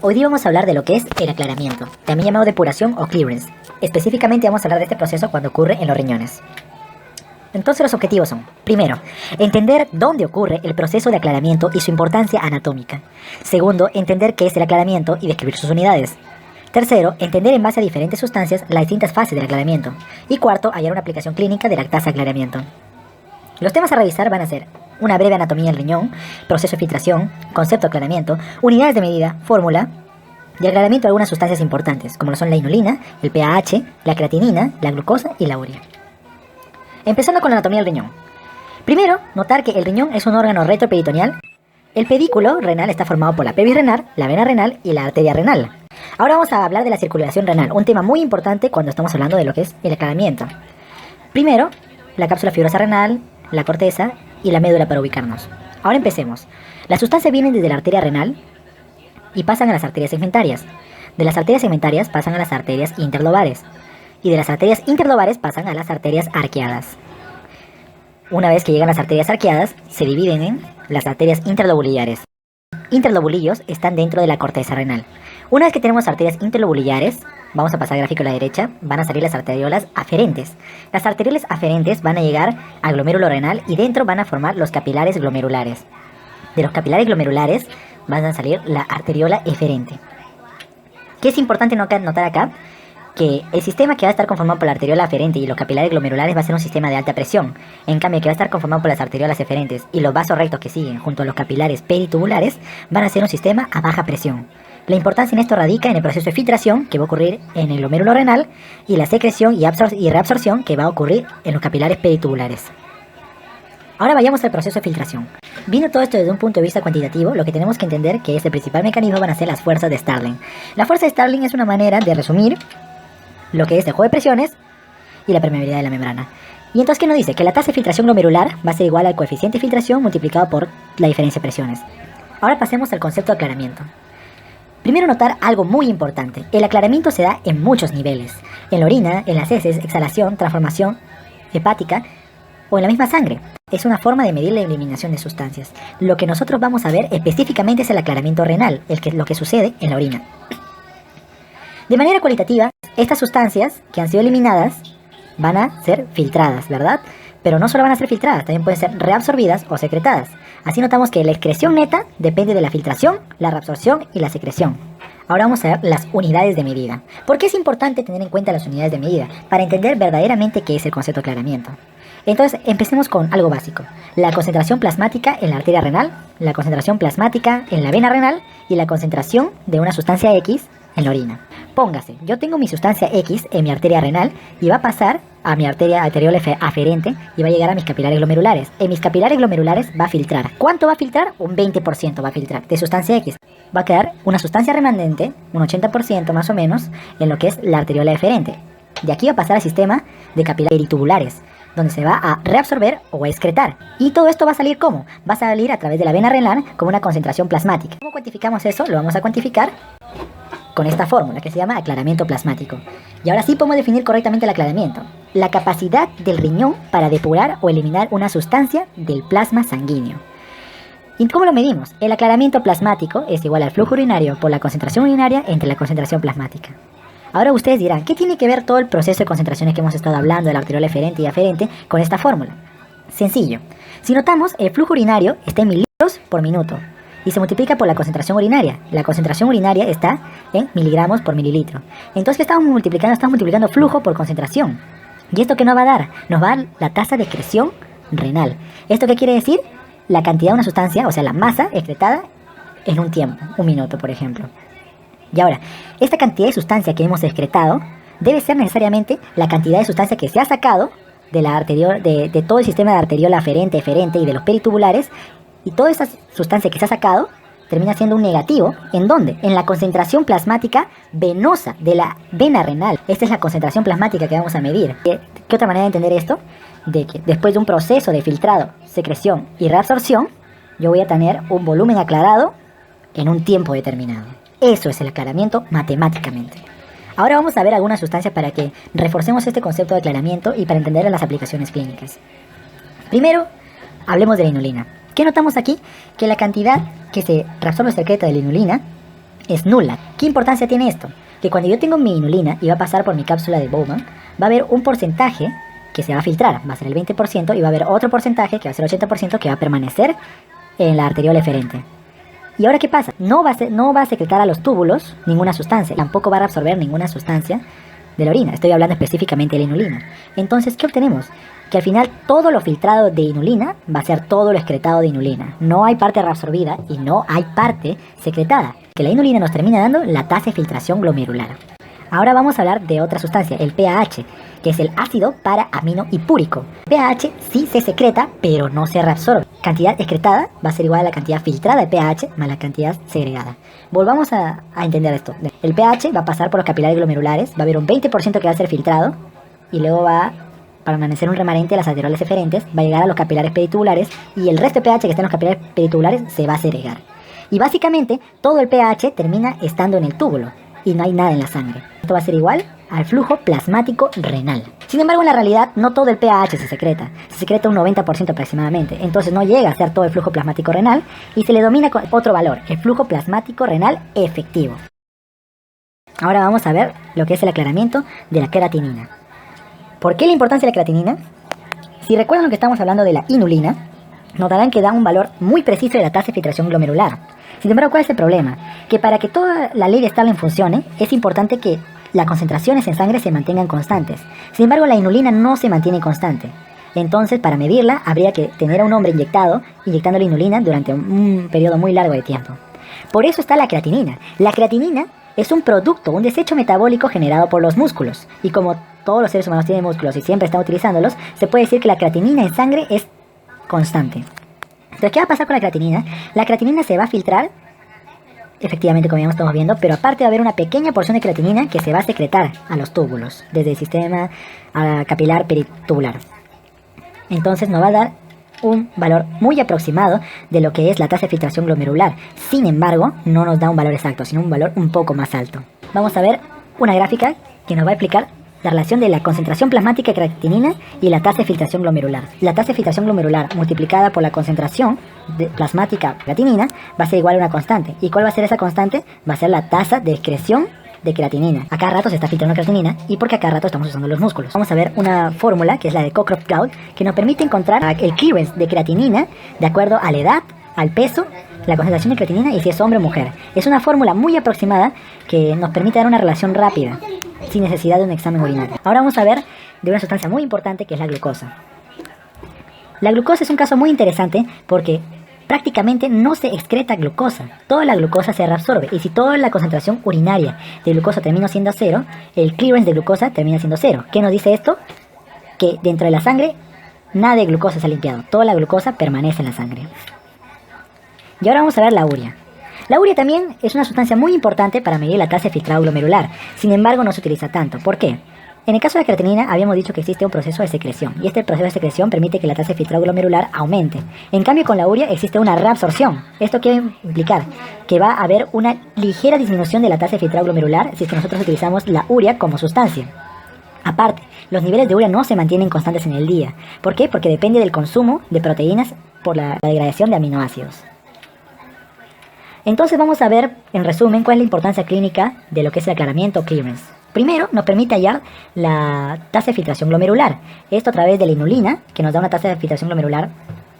Hoy día vamos a hablar de lo que es el aclaramiento, también llamado depuración o clearance. Específicamente vamos a hablar de este proceso cuando ocurre en los riñones. Entonces los objetivos son: primero, entender dónde ocurre el proceso de aclaramiento y su importancia anatómica. Segundo, entender qué es el aclaramiento y describir sus unidades. Tercero, entender en base a diferentes sustancias las distintas fases del aclaramiento. Y cuarto, hallar una aplicación clínica de la tasa de aclaramiento. Los temas a revisar van a ser una breve anatomía del riñón, proceso de filtración, concepto de aclaramiento, unidades de medida, fórmula y aclaramiento de algunas sustancias importantes, como lo son la inulina, el pAH, la creatinina, la glucosa y la urea. Empezando con la anatomía del riñón. Primero, notar que el riñón es un órgano retroperitoneal. El pedículo renal está formado por la pelvis renal, la vena renal y la arteria renal. Ahora vamos a hablar de la circulación renal, un tema muy importante cuando estamos hablando de lo que es el aclaramiento. Primero, la cápsula fibrosa renal, la corteza y la médula para ubicarnos. Ahora empecemos. Las sustancias vienen desde la arteria renal y pasan a las arterias segmentarias. De las arterias segmentarias pasan a las arterias interlobares. Y de las arterias interlobares pasan a las arterias arqueadas. Una vez que llegan las arterias arqueadas, se dividen en las arterias interlobulares. Interlobulillos están dentro de la corteza renal. Una vez que tenemos arterias interlobulares, vamos a pasar al gráfico a la derecha, van a salir las arteriolas aferentes. Las arteriolas aferentes van a llegar al glomérulo renal y dentro van a formar los capilares glomerulares. De los capilares glomerulares van a salir la arteriola eferente. ¿Qué es importante notar acá? Que el sistema que va a estar conformado por la arteriola aferente y los capilares glomerulares va a ser un sistema de alta presión. En cambio, el que va a estar conformado por las arteriolas eferentes y los vasos rectos que siguen junto a los capilares peritubulares van a ser un sistema a baja presión. La importancia en esto radica en el proceso de filtración que va a ocurrir en el glomérulo renal y la secreción y reabsorción que va a ocurrir en los capilares peritubulares. Ahora vayamos al proceso de filtración. Viendo todo esto desde un punto de vista cuantitativo, lo que tenemos que entender que el principal mecanismo van a ser las fuerzas de Starling. La fuerza de Starling es una manera de resumir lo que es el juego de presiones y la permeabilidad de la membrana. Y entonces, ¿qué nos dice? Que la tasa de filtración glomerular va a ser igual al coeficiente de filtración multiplicado por la diferencia de presiones. Ahora pasemos al concepto de aclaramiento. Primero notar algo muy importante. El aclaramiento se da en muchos niveles. En la orina, en las heces, exhalación, transformación hepática o en la misma sangre. Es una forma de medir la eliminación de sustancias. Lo que nosotros vamos a ver específicamente es el aclaramiento renal, lo que sucede en la orina. De manera cualitativa, estas sustancias que han sido eliminadas van a ser filtradas, ¿verdad? Pero no solo van a ser filtradas, también pueden ser reabsorbidas o secretadas. Así notamos que la excreción neta depende de la filtración, la reabsorción y la secreción. Ahora vamos a ver las unidades de medida. ¿Por qué es importante tener en cuenta las unidades de medida? Para entender verdaderamente qué es el concepto de aclaramiento. Entonces, empecemos con algo básico. La concentración plasmática en la arteria renal, la concentración plasmática en la vena renal y la concentración de una sustancia X en la orina. Póngase, yo tengo mi sustancia X en mi arteria renal y va a pasar a mi arteriola aferente y va a llegar a mis capilares glomerulares. En mis capilares glomerulares va a filtrar. ¿Cuánto va a filtrar? Un 20% va a filtrar de sustancia X. Va a quedar una sustancia remanente, un 80% más o menos, en lo que es la arteriola eferente. De aquí va a pasar al sistema de capilares peritubulares, donde se va a reabsorber o a excretar. Y todo esto va a salir ¿cómo? Va a salir a través de la vena renal con una concentración plasmática. ¿Cómo cuantificamos eso? Lo vamos a cuantificar con esta fórmula que se llama aclaramiento plasmático. Y ahora sí podemos definir correctamente el aclaramiento. La capacidad del riñón para depurar o eliminar una sustancia del plasma sanguíneo. ¿Y cómo lo medimos? El aclaramiento plasmático es igual al flujo urinario por la concentración urinaria entre la concentración plasmática. Ahora ustedes dirán, ¿qué tiene que ver todo el proceso de concentraciones que hemos estado hablando de la arteriola eferente y aferente con esta fórmula? Sencillo. Si notamos, el flujo urinario está en mililitros por minuto y se multiplica por la concentración urinaria. La concentración urinaria está en miligramos por mililitro. Entonces, ¿qué estamos multiplicando? Estamos multiplicando flujo por concentración. ¿Y esto qué nos va a dar? Nos va a dar la tasa de excreción renal. ¿Esto qué quiere decir? La cantidad de una sustancia, o sea, la masa excretada en un tiempo, un minuto, por ejemplo. Y ahora, esta cantidad de sustancia que hemos excretado debe ser necesariamente la cantidad de sustancia que se ha sacado de todo el sistema de arteriola aferente, eferente y de los peritubulares. Y toda esa sustancia que se ha sacado termina siendo un negativo. ¿En dónde? En la concentración plasmática venosa de la vena renal. Esta es la concentración plasmática que vamos a medir. ¿Qué otra manera de entender esto? De que después de un proceso de filtrado, secreción y reabsorción, yo voy a tener un volumen aclarado en un tiempo determinado. Eso es el aclaramiento matemáticamente. Ahora vamos a ver algunas sustancias para que reforcemos este concepto de aclaramiento y para entender las aplicaciones clínicas. Primero, hablemos de la inulina. ¿Qué notamos aquí? Que la cantidad que se reabsorbe o secreta de la inulina es nula. ¿Qué importancia tiene esto? Que cuando yo tengo mi inulina y va a pasar por mi cápsula de Bowman, va a haber un porcentaje que se va a filtrar, va a ser el 20%, y va a haber otro porcentaje que va a ser el 80% que va a permanecer en la arteriola eferente. ¿Y ahora qué pasa? No va a secretar a los túbulos ninguna sustancia, tampoco va a reabsorber ninguna sustancia de la orina. Estoy hablando específicamente de la inulina. Entonces, ¿qué obtenemos? Que al final todo lo filtrado de inulina va a ser todo lo excretado de inulina. No hay parte reabsorbida y no hay parte secretada. Que la inulina nos termina dando la tasa de filtración glomerular. Ahora vamos a hablar de otra sustancia, el PAH, que es el ácido para amino hipúrico. PAH sí se secreta, pero no se reabsorbe. Cantidad excretada va a ser igual a la cantidad filtrada de PAH más la cantidad segregada. Volvamos a entender esto. El PAH va a pasar por los capilares glomerulares, va a haber un 20% que va a ser filtrado y luego va a permanecer un remanente de las arteriolas eferentes, va a llegar a los capilares peritubulares y el resto de PAH que está en los capilares peritubulares se va a segregar. Y básicamente todo el PAH termina estando en el túbulo y no hay nada en la sangre. Esto va a ser igual al flujo plasmático renal. Sin embargo, en la realidad, no todo el PAH se secreta un 90% aproximadamente, entonces no llega a ser todo el flujo plasmático renal y se le domina con otro valor, el flujo plasmático renal efectivo. Ahora vamos a ver lo que es el aclaramiento de la creatinina. ¿Por qué la importancia de la creatinina? Si recuerdan lo que estamos hablando de la inulina, notarán que da un valor muy preciso de la tasa de filtración glomerular. Sin embargo, ¿cuál es el problema? Que para que toda la ley de Starling funcione, es importante que las concentraciones en sangre se mantengan constantes. Sin embargo, la inulina no se mantiene constante. Entonces, para medirla, habría que tener a un hombre inyectando la inulina durante un periodo muy largo de tiempo. Por eso está la creatinina. La creatinina es un producto, un desecho metabólico generado por los músculos. Y como todos los seres humanos tienen músculos y siempre están utilizándolos, se puede decir que la creatinina en sangre es constante. Entonces, ¿qué va a pasar con la creatinina? La creatinina se va a filtrar, efectivamente, como ya estamos viendo, pero aparte va a haber una pequeña porción de creatinina que se va a secretar a los túbulos, desde el sistema capilar peritubular. Entonces nos va a dar un valor muy aproximado de lo que es la tasa de filtración glomerular. Sin embargo, no nos da un valor exacto, sino un valor un poco más alto. Vamos a ver una gráfica que nos va a explicar la relación de la concentración plasmática de creatinina y la tasa de filtración glomerular. La tasa de filtración glomerular multiplicada por la concentración plasmática de creatinina va a ser igual a una constante. ¿Y cuál va a ser esa constante? Va a ser la tasa de excreción de creatinina. A cada rato se está filtrando creatinina y porque a cada rato estamos usando los músculos. Vamos a ver una fórmula que es la de Cockcroft-Gault que nos permite encontrar el clearance de creatinina de acuerdo a la edad, al peso, la concentración de creatinina y si es hombre o mujer. Es una fórmula muy aproximada que nos permite dar una relación rápida sin necesidad de un examen urinario. Ahora vamos a ver de una sustancia muy importante que es la glucosa. La glucosa es un caso muy interesante porque prácticamente no se excreta glucosa. Toda la glucosa se reabsorbe y si toda la concentración urinaria de glucosa termina siendo cero, el clearance de glucosa termina siendo cero. ¿Qué nos dice esto? Que dentro de la sangre nada de glucosa se ha limpiado. Toda la glucosa permanece en la sangre. Y ahora vamos a ver la urea. La urea también es una sustancia muy importante para medir la tasa de filtrado glomerular. Sin embargo, no se utiliza tanto. ¿Por qué? En el caso de la creatinina habíamos dicho que existe un proceso de secreción y este proceso de secreción permite que la tasa de filtrado glomerular aumente. En cambio, con la urea existe una reabsorción. Esto quiere implicar que va a haber una ligera disminución de la tasa de filtrado glomerular si es que nosotros utilizamos la urea como sustancia. Aparte, los niveles de urea no se mantienen constantes en el día. ¿Por qué? Porque depende del consumo de proteínas por la degradación de aminoácidos. Entonces vamos a ver, en resumen, cuál es la importancia clínica de lo que es el aclaramiento o clearance. Primero, nos permite hallar la tasa de filtración glomerular. Esto a través de la inulina, que nos da una tasa de filtración glomerular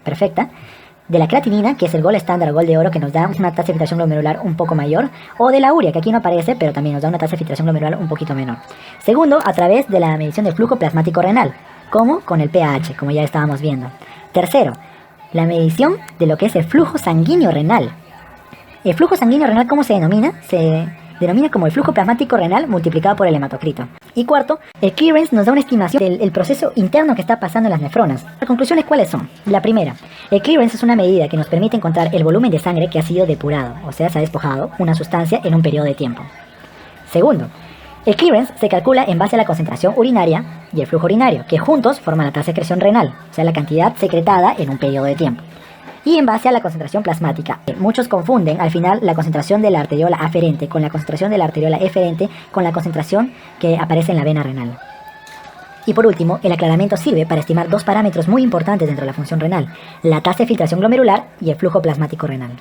perfecta, de la creatinina, que es el gold estándar o gold de oro, que nos da una tasa de filtración glomerular un poco mayor, o de la urea, que aquí no aparece, pero también nos da una tasa de filtración glomerular un poquito menor. Segundo, a través de la medición del flujo plasmático renal, como con el PAH, como ya estábamos viendo. Tercero, la medición de lo que es el flujo sanguíneo renal. El flujo sanguíneo renal, ¿cómo se denomina? Se denomina como el flujo plasmático renal multiplicado por el hematocrito. Y cuarto, el clearance nos da una estimación del proceso interno que está pasando en las nefronas. Las conclusiones, ¿cuáles son? La primera, el clearance es una medida que nos permite encontrar el volumen de sangre que ha sido depurado, o sea, se ha despojado una sustancia en un periodo de tiempo. Segundo, el clearance se calcula en base a la concentración urinaria y el flujo urinario, que juntos forman la tasa de excreción renal, o sea, la cantidad secretada en un periodo de tiempo. Y en base a la concentración plasmática. Muchos confunden al final la concentración de la arteriola aferente con la concentración de la arteriola eferente con la concentración que aparece en la vena renal. Y por último, el aclaramiento sirve para estimar dos parámetros muy importantes dentro de la función renal, la tasa de filtración glomerular y el flujo plasmático renal.